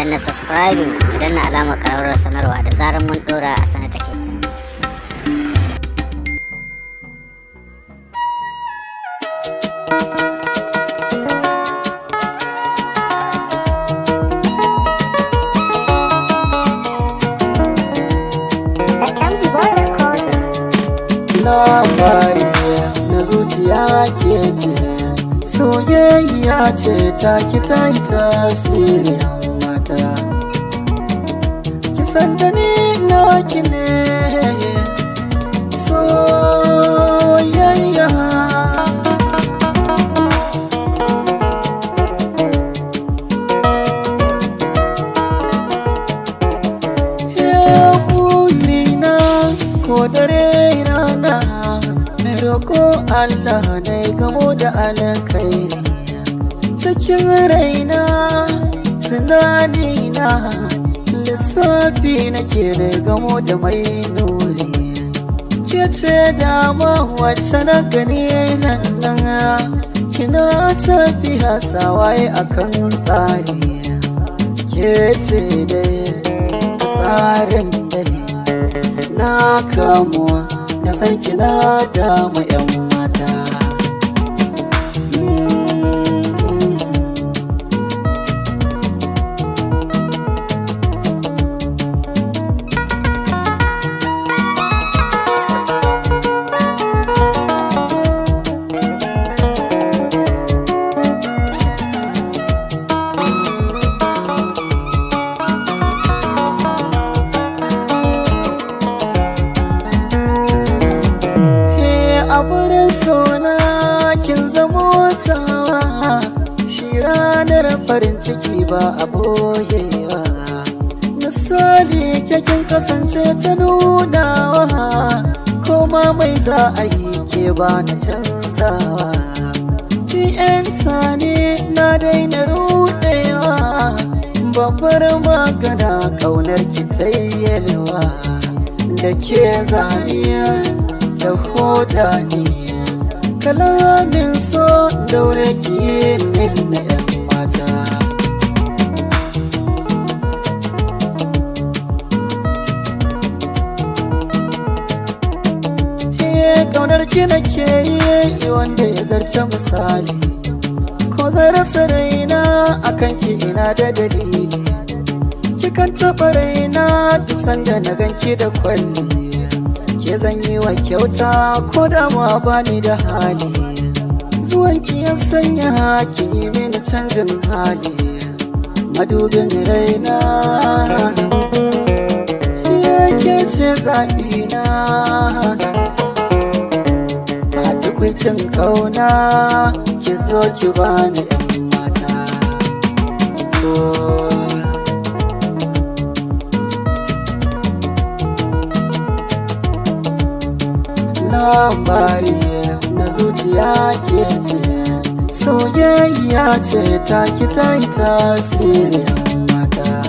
danna subscribing ku danna alamar ƙararrawar sanarwa da zarar mun ɗora a sanar da kai. Labari na zuciya ke ce, soyayya ce ta ki ta yi tasiri mata. Kisan da ni na ki ne soyayya. Burina ko dare rana roko Allah na gamo da alkhairi cikin raina, tunanina lissafi nake da gamo da mai nuri. Ke ce dama wacce na gani nan kina tafiya sawaye akan tsari. Ke ce dai tsarin dai na kamuwa na san kina dama 'yan mata. A wurin sona kin zamo tawa, shi ranar farin ciki ba a boyewa. Misali kin kasance ta nunawa, koma mai za a yi ke ba na canzawa. Ki yanta ne na daina rudewa, babbar magana kaunar ki tayyelwa. Da ke zaniya da hoda ne kalamin so daure ki min na 'yan mata. Kaunar ki nake yi wanda ya zarce misali, ko zan rasa raina akan ki ina da dalili. Kikan taɓa raina duk sanda na ganki da kwalli, ke zan yi wa kyauta ko da ma bani da hali. Zuwanki ya sanya ki yi mini canjin hali, madubin raina yake ce zaɓina. A tukwicin ƙauna ki zo ki bani 'yan mata. Labari na zuciya ke ce, soyayya ce ta ki ta yi tasiri mata.